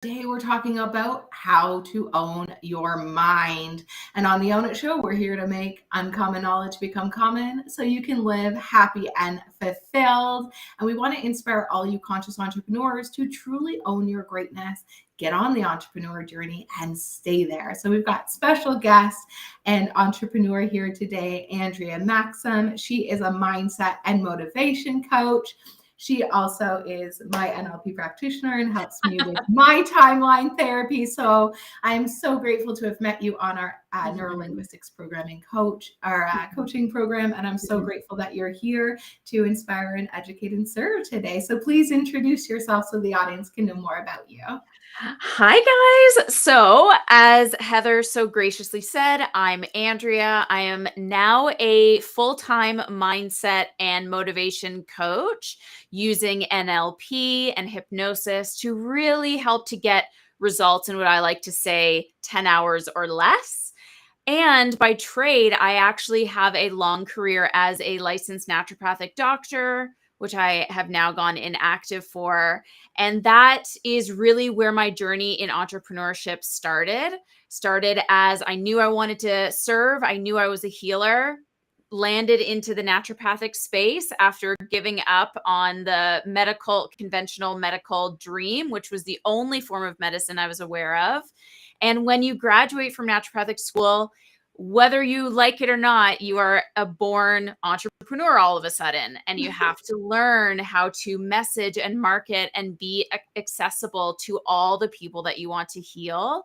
Today we're talking about how to own your mind. And on the Own It Show, we're here to make uncommon knowledge become common so you can live happy and fulfilled. And we want to inspire all you conscious entrepreneurs to truly own your greatness, get on the entrepreneur journey, and stay there. So we've got special guest and entrepreneur here today, Andrea Maxim. She is a mindset and motivation coach. She also is my NLP practitioner and helps me with my timeline therapy. So I'm so grateful to have met you on our neurolinguistics programming coaching program. And I'm so grateful that you're here to inspire and educate and serve today. So please introduce yourself so the audience can know more about you. Hi, guys. So as Heather so graciously said, I'm Andrea. I am now a full-time mindset and motivation coach using NLP and hypnosis to really help to get results in what I like to say 10 hours or less. And by trade, I actually have a long career as a licensed naturopathic doctor, which I have now gone inactive for. And that is really where my journey in entrepreneurship started. Started as I knew I wanted to serve. I knew I was a healer, landed into the naturopathic space after giving up on the conventional medical dream, which was the only form of medicine I was aware of. And when you graduate from naturopathic school, whether you like it or not, you are a born entrepreneur all of a sudden, and you have to learn how to message and market and be accessible to all the people that you want to heal.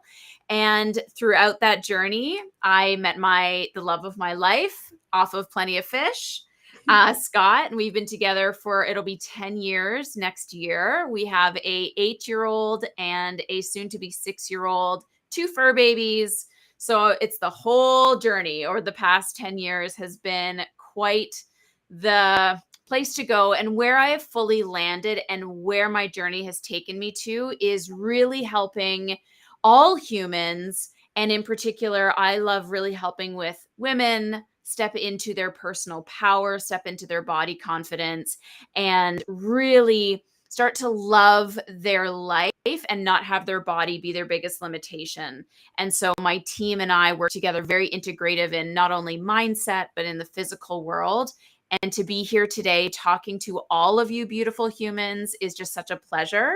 And throughout that journey, I met the love of my life off of Plenty of Fish, Scott, and we've been together for, it'll be 10 years next year. We have a 8-year-old and a soon to be 6-year-old, 2 fur babies. So it's the whole journey over the past 10 years has been quite the place to go. And where I have fully landed and where my journey has taken me to is really helping all humans. And in particular, I love really helping with women step into their personal power, step into their body confidence, and really start to love their life and not have their body be their biggest limitation. And so my team and I work together very integrative in not only mindset, but in the physical world. And to be here today talking to all of you beautiful humans is just such a pleasure.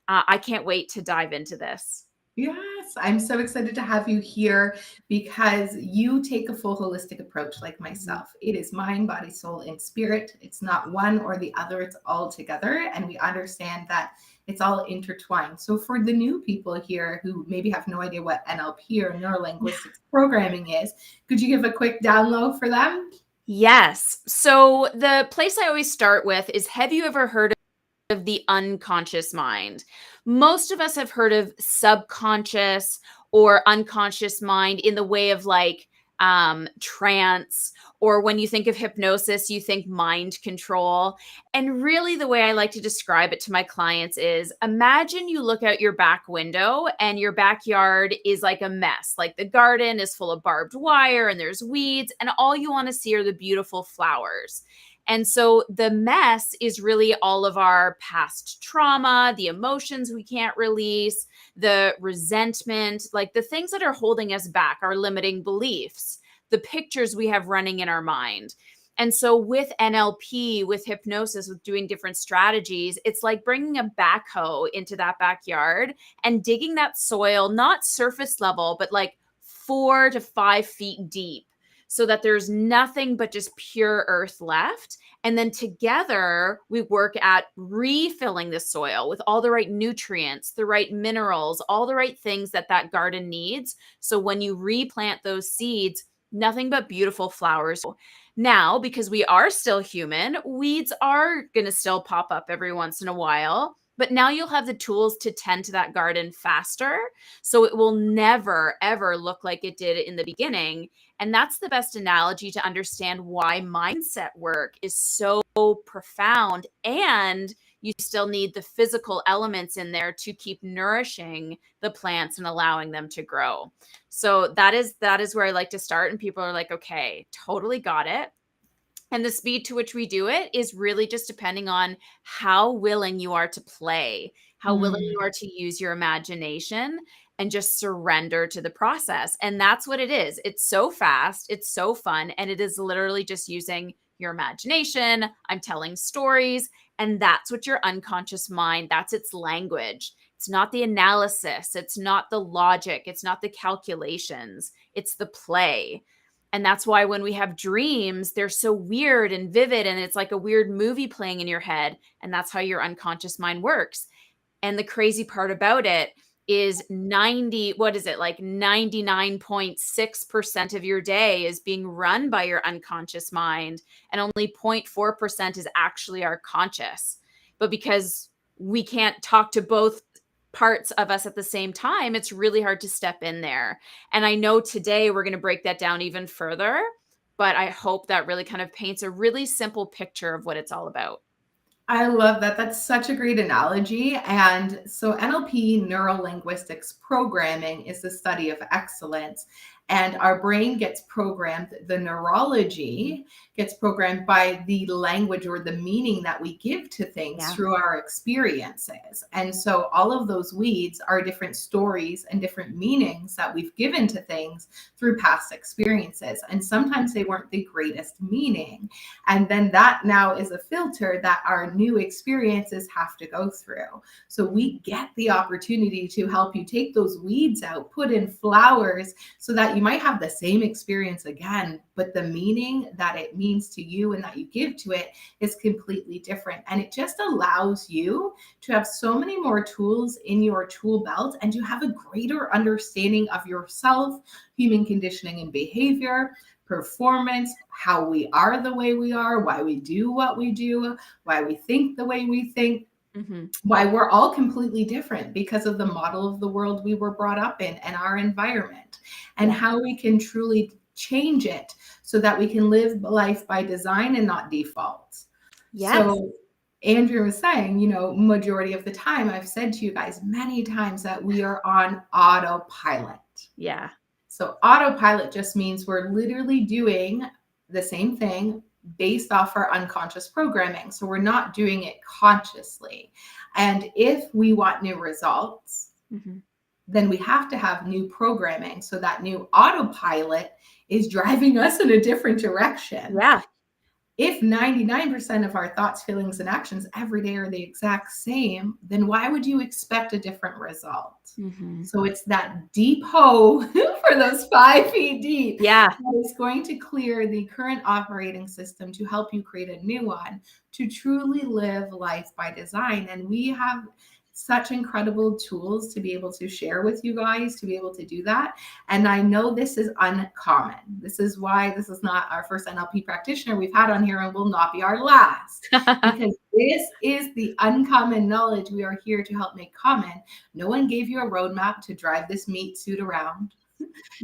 I can't wait to dive into this. Yes, I'm so excited to have you here because you take a full holistic approach like myself. It is mind, body, soul, and spirit. It's not one or the other, it's all together. And we understand that it's all intertwined. So for the new people here who maybe have no idea what NLP or neurolinguistics programming is, could you give a quick download for them? Yes. So the place I always start with is, have you ever heard of the unconscious mind? Most of us have heard of subconscious or unconscious mind in the way of like trance, or when you think of hypnosis, you think mind control. And really the way I like to describe it to my clients is, imagine you look out your back window and your backyard is like a mess. Like the garden is full of barbed wire and there's weeds, and all you want to see are the beautiful flowers. And so the mess is really all of our past trauma, the emotions we can't release, the resentment, like the things that are holding us back, our limiting beliefs, the pictures we have running in our mind. And so with NLP, with hypnosis, with doing different strategies, it's like bringing a backhoe into that backyard and digging that soil, not surface level, but like 4 to 5 feet deep, so that there's nothing but just pure earth left. And then together we work at refilling the soil with all the right nutrients, the right minerals, all the right things that that garden needs. So when you replant those seeds, nothing but beautiful flowers. Now, because we are still human, weeds are going to still pop up every once in a while. But now you'll have the tools to tend to that garden faster. So it will never, ever look like it did in the beginning. And that's the best analogy to understand why mindset work is so profound. And you still need the physical elements in there to keep nourishing the plants and allowing them to grow. So that is where I like to start. And people are like, okay, totally got it. And the speed to which we do it is really just depending on how willing you are to play, how willing you are to use your imagination and just surrender to the process. And that's what it is. It's so fast, it's so fun, and it is literally just using your imagination. I'm telling stories, and that's what your unconscious mind, that's its language. It's not the analysis, it's not the logic, it's not the calculations, it's the play. And that's why when we have dreams, they're so weird and vivid, and it's like a weird movie playing in your head. And that's how your unconscious mind works. And the crazy part about it is 99.6% of your day is being run by your unconscious mind, and only 0.4% is actually our conscious. But because we can't talk to both parts of us at the same time, it's really hard to step in there. And I know today we're going to break that down even further, but I hope that really kind of paints a really simple picture of what it's all about. I love that. That's such a great analogy. And so NLP, neuro linguistics programming, is the study of excellence. And our brain gets programmed, the neurology gets programmed by the language or the meaning that we give to things through our experiences. And so all of those weeds are different stories and different meanings that we've given to things through past experiences. And sometimes they weren't the greatest meaning. And then that now is a filter that our new experiences have to go through. So we get the opportunity to help you take those weeds out, put in flowers, so that you might have the same experience again, but the meaning that it means to you and that you give to it is completely different. And it just allows you to have so many more tools in your tool belt, and to have a greater understanding of yourself, human conditioning and behavior, performance, how we are the way we are, why we do what we do, why we think the way we think, why we're all completely different because of the model of the world we were brought up in and our environment, and how we can truly change it so that we can live life by design and not default. So Andrea was saying, majority of the time, I've said to you guys many times that we are on autopilot. Yeah. So autopilot just means we're literally doing the same thing based off our unconscious programming. So we're not doing it consciously. And if we want new results, then we have to have new programming. So that new autopilot is driving us in a different direction. Yeah. If 99% of our thoughts, feelings, and actions every day are the exact same, then why would you expect a different result? So it's that deep hole for those 5 feet deep. That is going to clear the current operating system to help you create a new one, to truly live life by design. And we have such incredible tools to be able to share with you guys to be able to do that. And I know this is uncommon. This is why this is not our first NLP practitioner we've had on here, and will not be our last, because this is the uncommon knowledge we are here to help make common. No one gave you a roadmap to drive this meat suit around.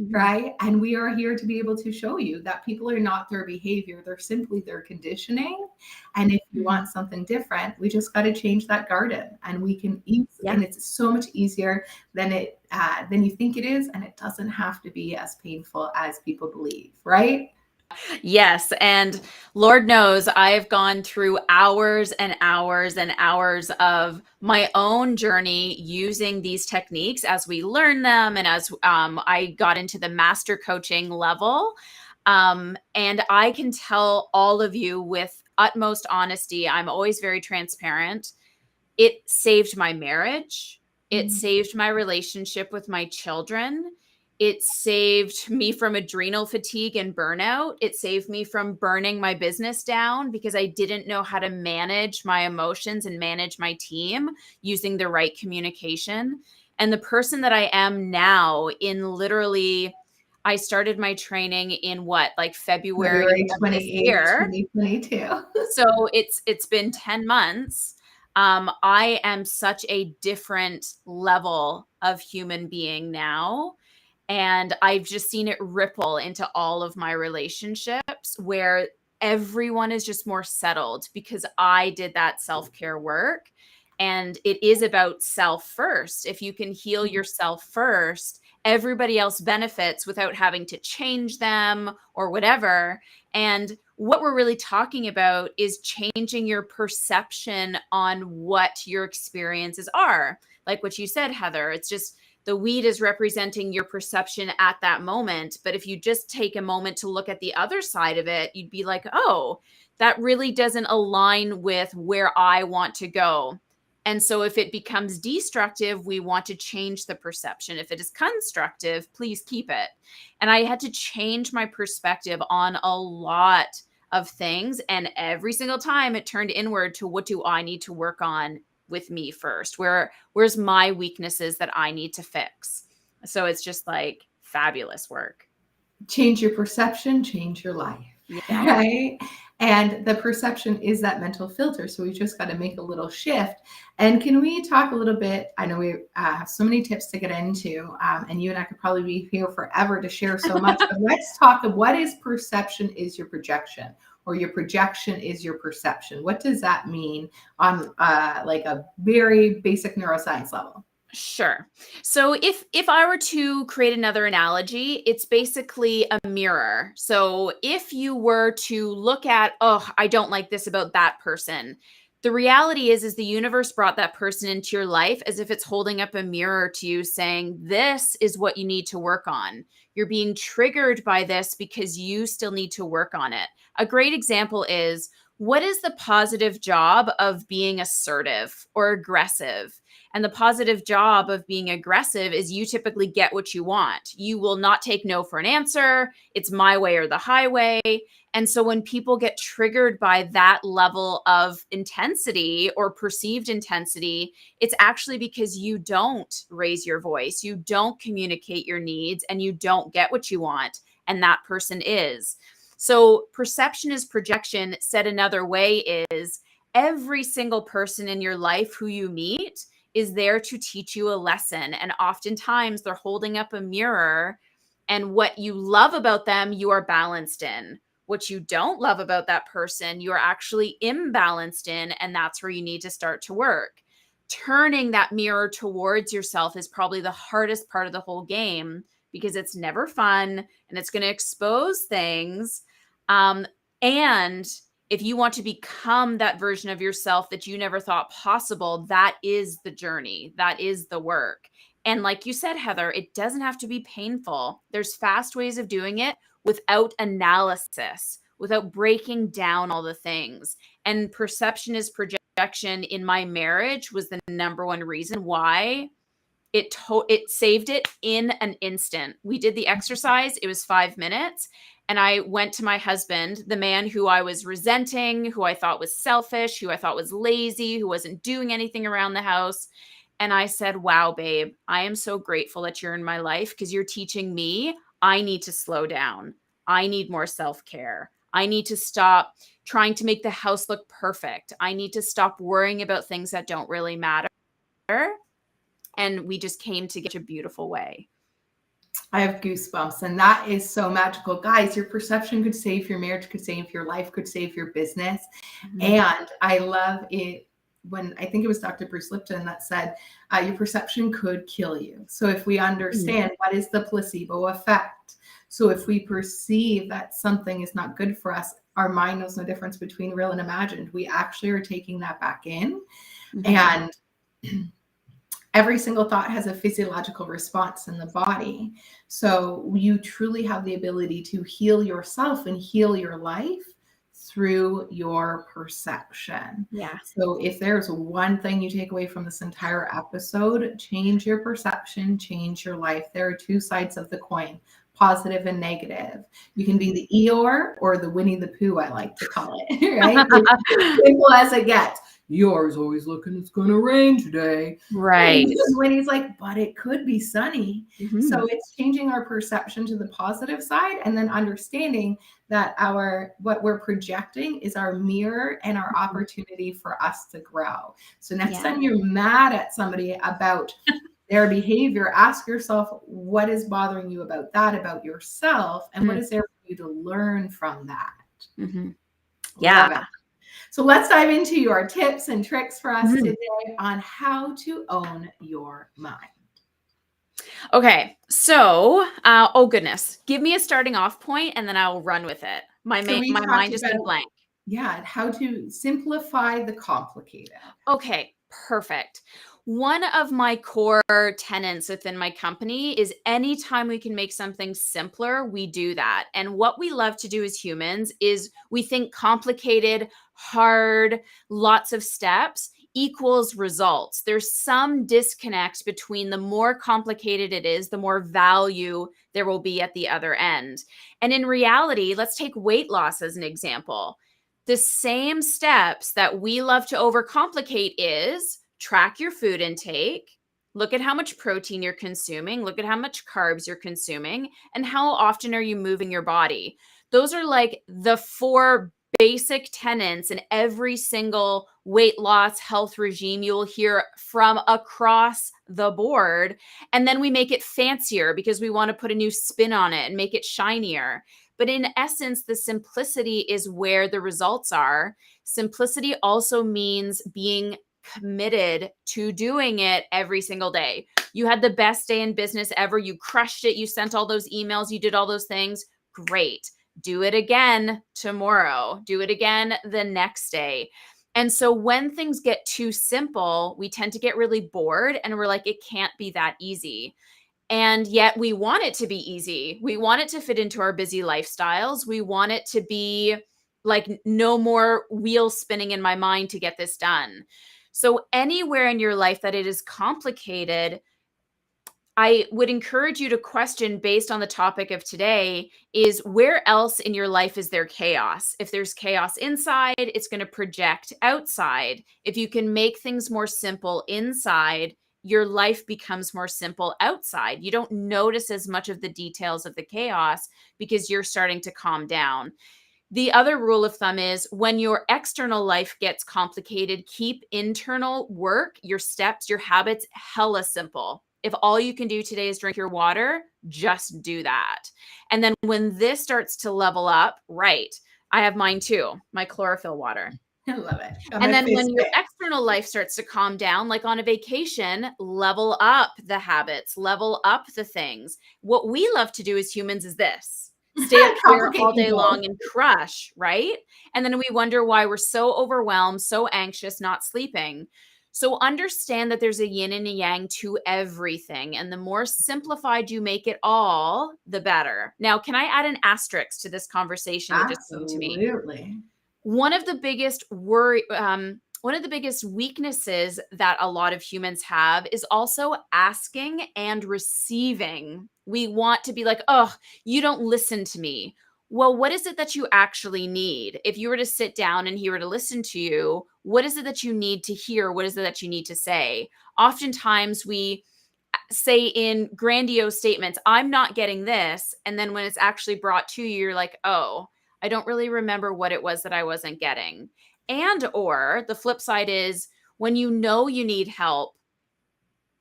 Right? And we are here to be able to show you that people are not their behavior, they're simply their conditioning. And if you want something different, we just got to change that garden, and we can eat. And it's so much easier than you think it is, and it doesn't have to be as painful as people believe, right? Yes. And Lord knows I've gone through hours and hours and hours of my own journey using these techniques as we learn them, and as I got into the master coaching level. And I can tell all of you with utmost honesty, I'm always very transparent. It saved my marriage. It saved my relationship with my children. It saved me from adrenal fatigue and burnout. It saved me from burning my business down because I didn't know how to manage my emotions and manage my team using the right communication. And the person that I am now, I started my training in February 28th, 2022. So it's been 10 months. I am such a different level of human being now. And I've just seen it ripple into all of my relationships, where everyone is just more settled because I did that self-care work. And it is about self first. If you can heal yourself first, everybody else benefits without having to change them or whatever. And what we're really talking about is changing your perception on what your experiences are. Like what you said, Heather, it's just the weed is representing your perception at that moment. But if you just take a moment to look at the other side of it, you'd be like, oh, that really doesn't align with where I want to go. And so if it becomes destructive, we want to change the perception. If it is constructive, please keep it. And I had to change my perspective on a lot of things. And every single time it turned inward to, what do I need to work on with me first? Where's my weaknesses that I need to fix? So it's just like fabulous work. Change your perception, change your life. Yeah. Right? And the perception is that mental filter. So we just got to make a little shift. And can we talk a little bit? I know we have so many tips to get into, and you and I could probably be here forever to share so much. But let's talk of what is perception is your projection, or your projection is your perception. What does that mean on like a very basic neuroscience level? Sure. So if I were to create another analogy, it's basically a mirror. So if you were to look at, oh, I don't like this about that person, the reality is the universe brought that person into your life as if it's holding up a mirror to you saying, this is what you need to work on. You're being triggered by this because you still need to work on it. A great example is, what is the positive job of being assertive or aggressive? And the positive job of being aggressive is you typically get what you want. You will not take no for an answer. It's my way or the highway. And so when people get triggered by that level of intensity or perceived intensity, it's actually because you don't raise your voice, you don't communicate your needs, and you don't get what you want. And that person is. So perception is projection. Said another way is, every single person in your life who you meet is there to teach you a lesson. And oftentimes they're holding up a mirror, and what you love about them, you are balanced in. What you don't love about that person, you are actually imbalanced in. And that's where you need to start to work. Turning that mirror towards yourself is probably the hardest part of the whole game, because it's never fun and it's going to expose things. And if you want to become that version of yourself that you never thought possible, that is the journey. That is the work. And like you said, Heather, it doesn't have to be painful. There's fast ways of doing it without analysis, without breaking down all the things. And perception is projection in my marriage was the number one reason why it saved it in an instant. We did the exercise. It was 5 minutes. And I went to my husband, the man who I was resenting, who I thought was selfish, who I thought was lazy, who wasn't doing anything around the house. And I said, wow, babe, I am so grateful that you're in my life, because you're teaching me I need to slow down. I need more self-care. I need to stop trying to make the house look perfect. I need to stop worrying about things that don't really matter. And we just came together in a beautiful way. I have goosebumps, and that is so magical. Guys, your perception could save your marriage, could save your life, could save your business. Mm-hmm. And I love it when, I think it was Dr. Bruce Lipton that said, your perception could kill you. So if we understand what is the placebo effect, so if we perceive that something is not good for us, our mind knows no difference between real and imagined. We actually are taking that back in. And every single thought has a physiological response in the body. So you truly have the ability to heal yourself and heal your life through your perception. Yeah. So if there's one thing you take away from this entire episode, change your perception, change your life. There are two sides of the coin, positive and negative. You can be the Eeyore or the Winnie the Pooh, I like to call it, right? Simple as it gets. Yours always looking, it's going to rain today. Right. When he's like, but it could be sunny. Mm-hmm. So it's changing our perception to the positive side, and then understanding that what we're projecting is our mirror and our opportunity for us to grow. So next time you're mad at somebody about their behavior, ask yourself, what is bothering you about that, about yourself, and what is there for you to learn from that? Yeah. So let's dive into your tips and tricks for us Mhm. today on how to own your mind. Okay, so, oh goodness, give me a starting off point and then I'll run with it. So we My talked mind just went about, blank. yeah, how to simplify the complicated. Okay, perfect. One of my core tenets within my company is anytime we can make something simpler, we do that. And what we love to do as humans is we think complicated, hard, lots of steps equals results. There's some disconnect between the more complicated it is, the more value there will be at the other end. And in reality, let's take weight loss as an example. The same steps that we love to overcomplicate is track your food intake, look at how much protein you're consuming, look at how much carbs you're consuming, and how often are you moving your body. Those are like the four basic tenets in every single weight loss health regime you will hear from across the board. And then we make it fancier because we want to put a new spin on it and make it shinier. But in essence, the simplicity is where the results are. Simplicity also means being committed to doing it every single day. You had the best day in business ever. You crushed it. You sent all those emails. You did all those things. Great. Do it again tomorrow. Do it again the next day. And so when things get too simple, we tend to get really bored and we're like, it can't be that easy. And yet we want it to be easy. We want it to fit into our busy lifestyles. We want it to be like no more wheels spinning in my mind to get this done. So anywhere in your life that it is complicated, I would encourage you to question based on the topic of today is where else in your life is there chaos? If there's chaos inside, it's going to project outside. If you can make things more simple inside, your life becomes more simple outside. You don't notice as much of the details of the chaos because you're starting to calm down. The other rule of thumb is when your external life gets complicated, keep internal work, your steps, your habits hella simple. If all you can do today is drink your water, just do that. And then when this starts to level up, right, I have mine too, my chlorophyll water. I love it. Got And my then face when your big. external life starts to calm down, like on a vacation, level up the habits, level up the things. What we love to do as humans is this: stay up here Complicate all them day both. long and crush, right? And then we wonder why we're so overwhelmed, so anxious, not sleeping. So understand that there's a yin and a yang to everything. And the more simplified you make it all, the better. Now, can I add an asterisk to this conversation that just came to me? Absolutely. One of the biggest one of the biggest weaknesses that a lot of humans have is also asking and receiving. We want to be like, oh, you don't listen to me. Well, what is it that you actually need? If you were to sit down and he were to listen to you, what is it that you need to hear? What is it that you need to say? Oftentimes we say in grandiose statements, I'm not getting this. And then when it's actually brought to you, you're like, oh, I don't really remember what it was that I wasn't getting. And or the flip side is when you know you need help,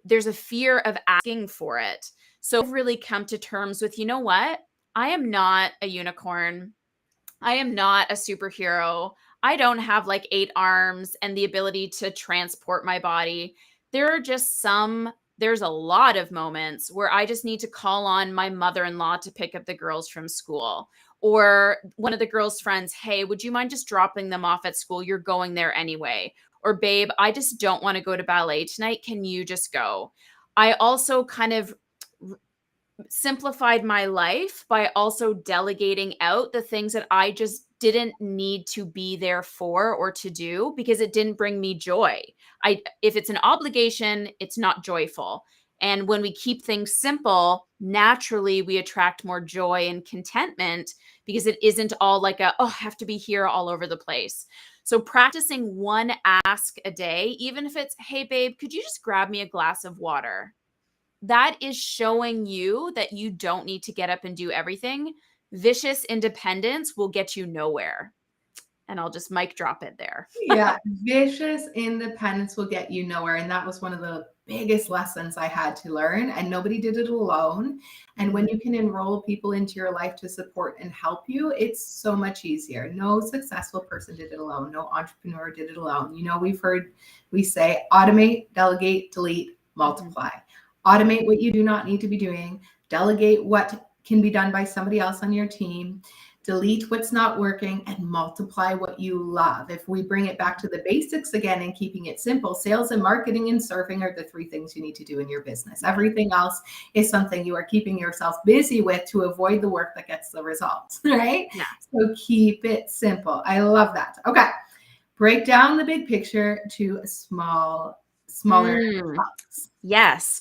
there's a fear of asking for it. So I've really come to terms with, you know what? I am not a unicorn. I am not a superhero. I don't have like 8 arms and the ability to transport my body. There are just there's a lot of moments where I just need to call on my mother-in-law to pick up the girls from school, or one of the girls' friends, hey, would you mind just dropping them off at school? You're going there anyway. Or babe, I just don't want to go to ballet tonight. Can you just go? I also kind of simplified my life by also delegating out the things that I just didn't need to be there for or to do because it didn't bring me joy. If it's an obligation, it's not joyful. And when we keep things simple, naturally we attract more joy and contentment because it isn't all like oh, I have to be here all over the place. So practicing one ask a day, even if it's, hey babe, could you just grab me a glass of water? That is showing you that you don't need to get up and do everything. Vicious independence will get you nowhere. And I'll just mic drop it there. Yeah, vicious independence will get you nowhere. And that was one of the biggest lessons I had to learn, and nobody did it alone. And when you can enroll people into your life to support and help you, it's so much easier. No successful person did it alone. No entrepreneur did it alone. We say automate, delegate, delete, multiply. Automate what you do not need to be doing. Delegate what can be done by somebody else on your team. Delete what's not working and multiply what you love. If we bring it back to the basics again and keeping it simple, sales and marketing and serving are the 3 things you need to do in your business. Everything else is something you are keeping yourself busy with to avoid the work that gets the results, right? Yeah. So keep it simple. I love that. Okay. Break down the big picture to smaller chunks. Yes.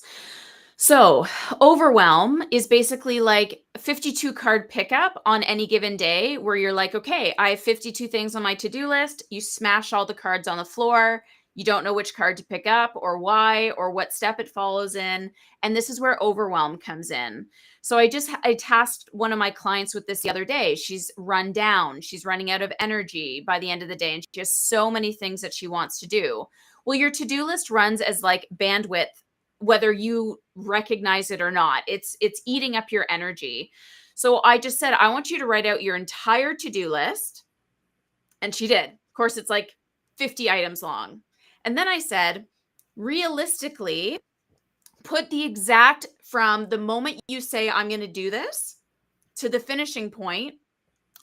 So overwhelm is basically like a 52 card pickup on any given day where you're like, okay, I have 52 things on my to-do list. You smash all the cards on the floor. You don't know which card to pick up or why or what step it follows in. And this is where overwhelm comes in. So I tasked one of my clients with this the other day. She's run down. She's running out of energy by the end of the day. And she has so many things that she wants to do. Well, your to-do list runs as like bandwidth, whether you recognize it or not. It's eating up your energy. So I just said, I want you to write out your entire to-do list. And she did. Of course, it's like 50 items long. And then I said, realistically, put the exact from the moment you say, I'm going to do this to the finishing point.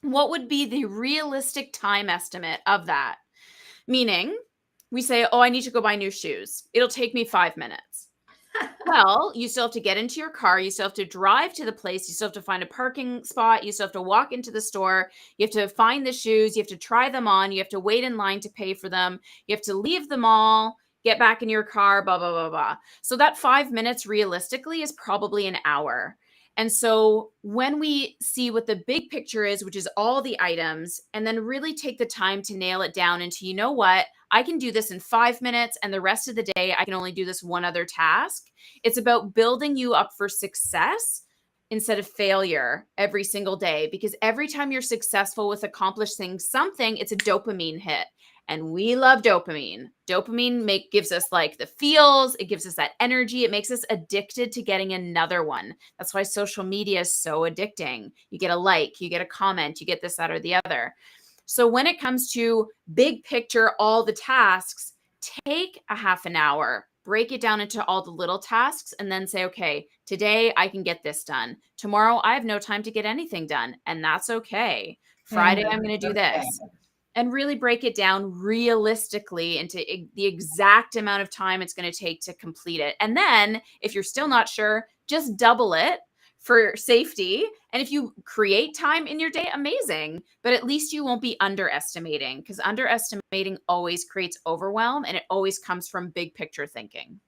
What would be the realistic time estimate of that? Meaning we say, oh, I need to go buy new shoes. It'll take me 5 minutes. Well, you still have to get into your car. You still have to drive to the place. You still have to find a parking spot. You still have to walk into the store. You have to find the shoes. You have to try them on. You have to wait in line to pay for them. You have to leave the mall, get back in your car, blah, blah, blah, blah. So that 5 minutes realistically is probably an hour. And so when we see what the big picture is, which is all the items, and then really take the time to nail it down into, you know what, I can do this in 5 minutes and the rest of the day, I can only do this one other task. It's about building you up for success instead of failure every single day, because every time you're successful with accomplishing something, it's a dopamine hit. And we love dopamine. Dopamine gives us like the feels. It gives us that energy. It makes us addicted to getting another one. That's why social media is so addicting. You get a like, you get a comment, you get this, that, or the other. So when it comes to big picture, all the tasks, take a half an hour, break it down into all the little tasks, and then say, okay, today I can get this done. Tomorrow I have no time to get anything done, and that's okay. Friday I'm going to do this. And really break it down realistically into the exact amount of time it's going to take to complete it. And then if you're still not sure, just double it for safety. And if you create time in your day, amazing. But at least you won't be underestimating, because underestimating always creates overwhelm, and it always comes from big picture thinking.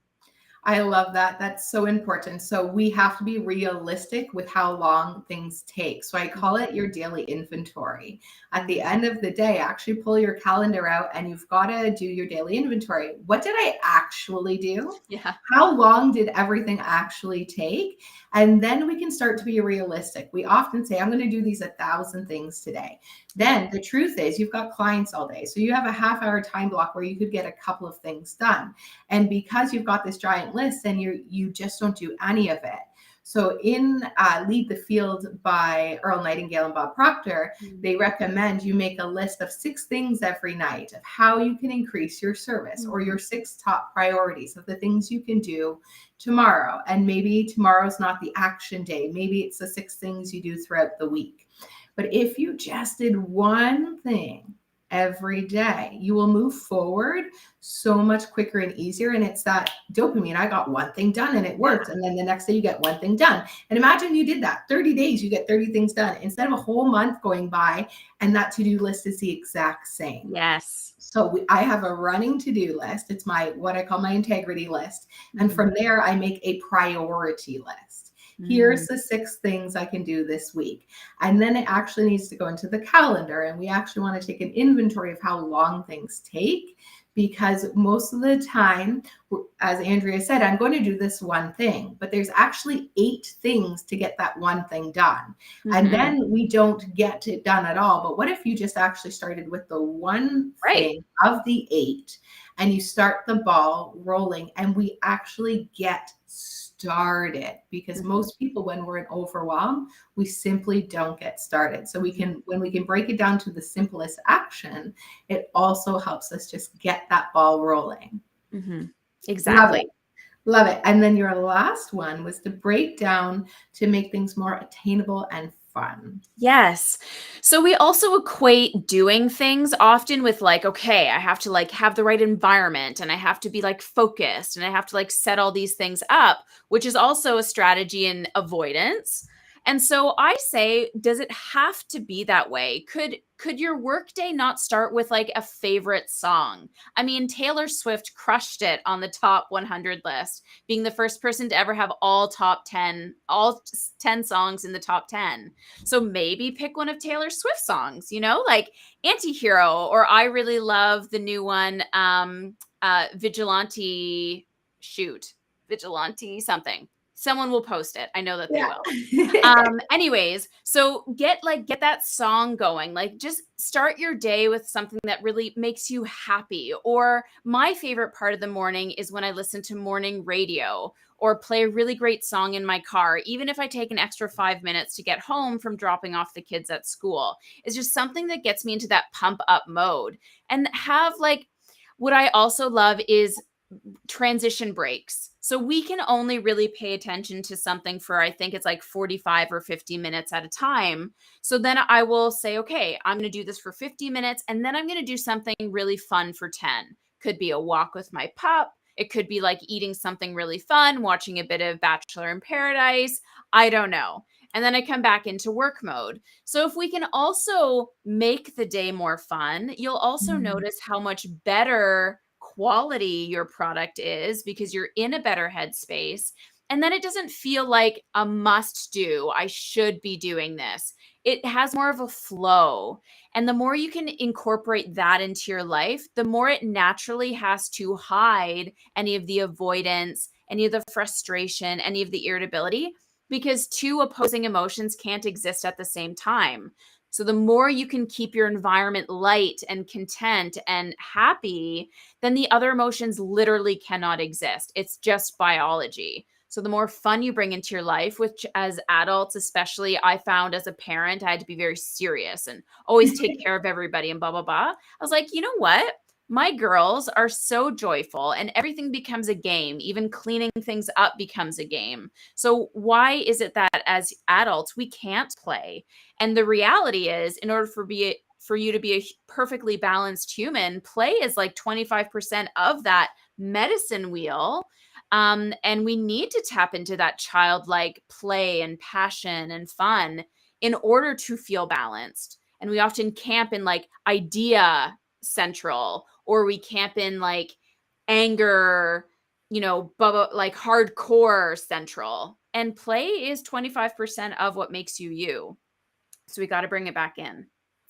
I love that. That's so important. So we have to be realistic with how long things take. So I call it your daily inventory. At the end of the day, actually pull your calendar out and you've got to do your daily inventory. What did I actually do? Yeah. How long did everything actually take? And then we can start to be realistic. We often say, I'm going to do these 1,000 things today. Then the truth is you've got clients all day. So you have a half-hour time block where you could get a couple of things done. And because you've got this giant list, then you just don't do any of it. So in Lead the Field by Earl Nightingale and Bob Proctor, they recommend you make a list of 6 things every night of how you can increase your service, or your 6 top priorities of the things you can do tomorrow. And maybe tomorrow's not the action day. Maybe it's the 6 things you do throughout the week. But if you just did one thing every day, you will move forward so much quicker and easier. And it's that dopamine. I got one thing done and it worked. And then the next day you get one thing done. And imagine you did that 30 days, you get 30 things done instead of a whole month going by. And that to-do list is the exact same. Yes. So I have a running to-do list. It's what I call my integrity list. And from there, I make a priority list. Here's the 6 things I can do this week. And then it actually needs to go into the calendar. And we actually want to take an inventory of how long things take, because most of the time, as Andrea said, I'm going to do this one thing, but there's actually 8 things to get that one thing done. And then we don't get it done at all. But what if you just actually started with the one thing of the 8? and you start the ball rolling, and we actually get started, because most people, when we're in overwhelm, we simply don't get started. So when we can break it down to the simplest action, it also helps us just get that ball rolling. Exactly. Love it. And then your last one was to break down to make things more attainable and fun. Yes. So we also equate doing things often with like, okay, I have to like have the right environment, and I have to be like focused, and I have to like set all these things up, which is also a strategy in avoidance. And so I say, does it have to be that way? Could your workday not start with like a favorite song? I mean, Taylor Swift crushed it on the top 100 list, being the first person to ever have all 10 songs in the top 10. So maybe pick one of Taylor Swift songs, like Antihero, or I really love the new one, Vigilante something. Someone will post it. I know that they will. Anyways, so get that song going. Like, just start your day with something that really makes you happy. Or my favorite part of the morning is when I listen to morning radio or play a really great song in my car, even if I take an extra 5 minutes to get home from dropping off the kids at school. It's just something that gets me into that pump up mode. And what I also love is transition breaks. So we can only really pay attention to something for, I think it's like 45 or 50 minutes at a time. So then I will say, okay, I'm going to do this for 50 minutes, and then I'm going to do something really fun for 10. Could be a walk with my pup. It could be like eating something really fun, watching a bit of Bachelor in Paradise. I don't know. And then I come back into work mode. So if we can also make the day more fun, you'll also notice how much better quality your product is, because you're in a better headspace. And then it doesn't feel like a must do. I should be doing this. It has more of a flow. And the more you can incorporate that into your life, the more it naturally has to hide any of the avoidance, any of the frustration, any of the irritability, because two opposing emotions can't exist at the same time. So the more you can keep your environment light and content and happy, then the other emotions literally cannot exist. It's just biology. So the more fun you bring into your life, which as adults, especially I found as a parent, I had to be very serious and always take care of everybody and blah, blah, blah. I was like, you know what? My girls are so joyful and everything becomes a game. Even cleaning things up becomes a game. So why is it that as adults, we can't play? And the reality is, in order for you to be a perfectly balanced human, play is like 25% of that medicine wheel. And we need to tap into that childlike play and passion and fun in order to feel balanced. And we often camp in like idea central, or we camp in like anger, like hardcore central. And play is 25% of what makes you you. So we got to bring it back in.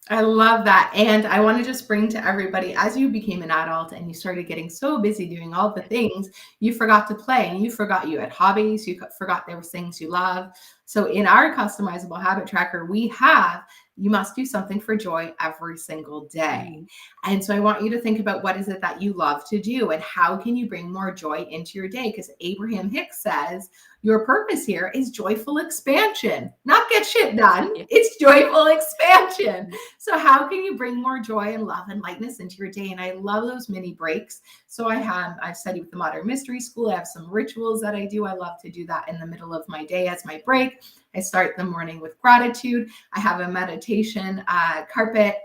I love that. And I want to just bring to everybody, as you became an adult and you started getting so busy doing all the things, you forgot to play, and you forgot you had hobbies. You forgot there were things you love. So in our customizable habit tracker, we have, you must do something for joy every single day. And so I want you to think about, what is it that you love to do and how can you bring more joy into your day? Because Abraham Hicks says, your purpose here is joyful expansion, not get shit done. It's joyful expansion. So how can you bring more joy and love and lightness into your day? And I love those mini breaks. So I've studied with the Modern Mystery School. I have some rituals that I do. I love to do that in the middle of my day as my break. I start the morning with gratitude. I have a meditation carpet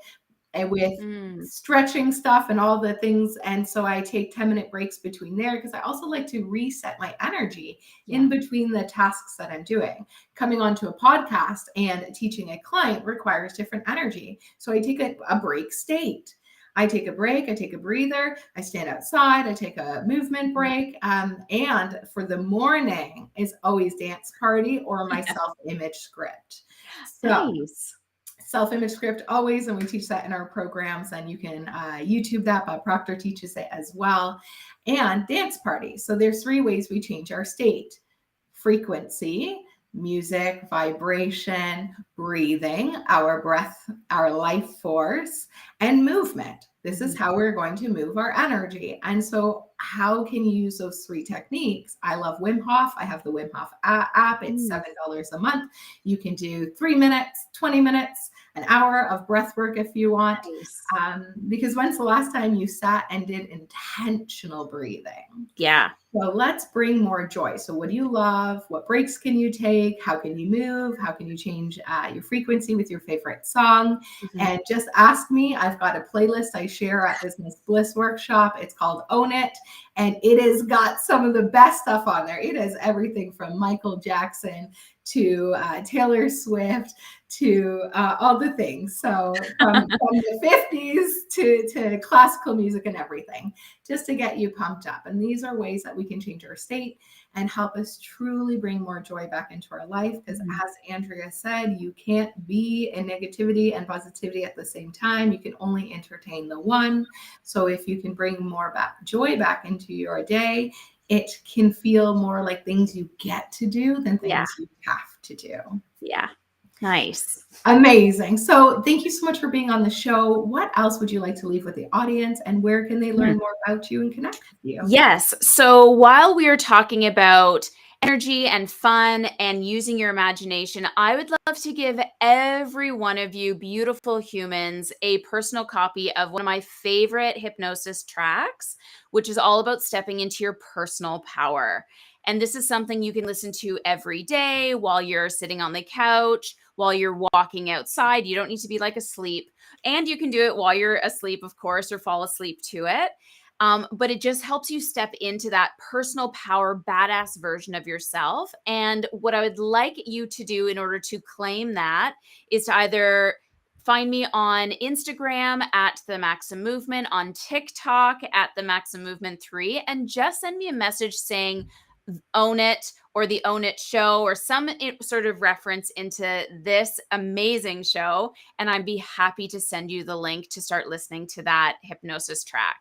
with stretching stuff and all the things. And so I take 10-minute breaks between there, because I also like to reset my energy in between the tasks that I'm doing. Coming onto a podcast and teaching a client requires different energy. So I take a break state. I take a break, I take a breather, I stand outside, I take a movement break. And for the morning is always dance party or my self-image script. So nice. Self-image script always, and we teach that in our programs, and you can YouTube that. Bob Proctor teaches it as well. And dance party. So there's 3 ways we change our state: frequency, music, vibration, breathing, our breath, our life force, and movement. This is how we're going to move our energy. And so how can you use those 3 techniques? I love Wim Hof. I have the Wim Hof app. It's $7 a month. You can do 3 minutes, 20 minutes, an hour of breath work if you want. Nice. Because when's the last time you sat and did intentional breathing? Yeah. So let's bring more joy. So what do you love? What breaks can you take? How can you move? How can you change your frequency with your favorite song? And just ask me. I've got a playlist I share at Business Bliss Workshop. It's called Own It. And it has got some of the best stuff on there. It has everything from Michael Jackson to Taylor Swift to all the things. So from the 50s to classical music and everything, just to get you pumped up. And these are ways that we can change our state and help us truly bring more joy back into our life. Because as Andrea said, you can't be in negativity and positivity at the same time. You can only entertain the one. So if you can bring more joy back into your day, it can feel more like things you get to do than things you have to do. Yeah. Nice. Amazing. So thank you so much for being on the show. What else would you like to leave with the audience, and where can they learn more about you and connect with you? Yes. So while we are talking about energy and fun and using your imagination, I would love to give every one of you beautiful humans a personal copy of one of my favorite hypnosis tracks, which is all about stepping into your personal power. And this is something you can listen to every day while you're sitting on the couch, while you're walking outside. You don't need to be like asleep. And you can do it while you're asleep, of course, or fall asleep to it. But it just helps you step into that personal power, badass version of yourself. And what I would like you to do in order to claim that is to either find me on Instagram at the Maxim Movement, on TikTok at the Maxim Movement 3, and just send me a message saying Own It or the Own It show or some sort of reference into this amazing show. And I'd be happy to send you the link to start listening to that hypnosis track.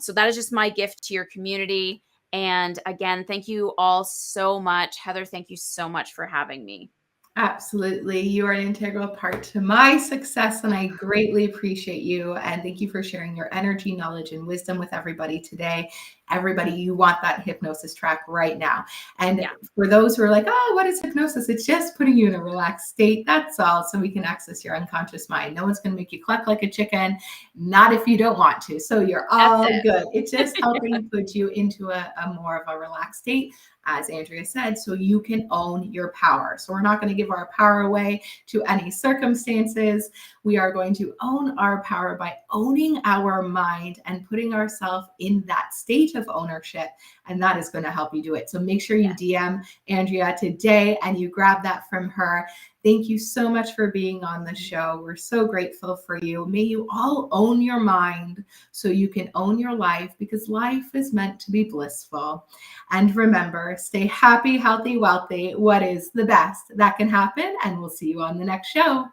So that is just my gift to your community. And again, thank you all so much. Heather, thank you so much for having me. Absolutely. You are an integral part to my success, and I greatly appreciate you. And thank you for sharing your energy, knowledge, and wisdom with everybody today. Everybody, you want that hypnosis track right now. And for those who are like, oh, what is hypnosis? It's just putting you in a relaxed state. That's all. So we can access your unconscious mind. No one's going to make you cluck like a chicken. Not if you don't want to. So you're all good. It's just helping put you into a more of a relaxed state, as Andrea said, so you can own your power. So we're not going to give our power away to any circumstances. We are going to own our power by owning our mind and putting ourselves in that state of ownership. And that is going to help you do it. So make sure you DM Andrea today and you grab that from her. Thank you so much for being on the show. We're so grateful for you. May you all own your mind so you can own your life, because life is meant to be blissful. And remember, stay happy, healthy, wealthy. What is the best that can happen? And we'll see you on the next show.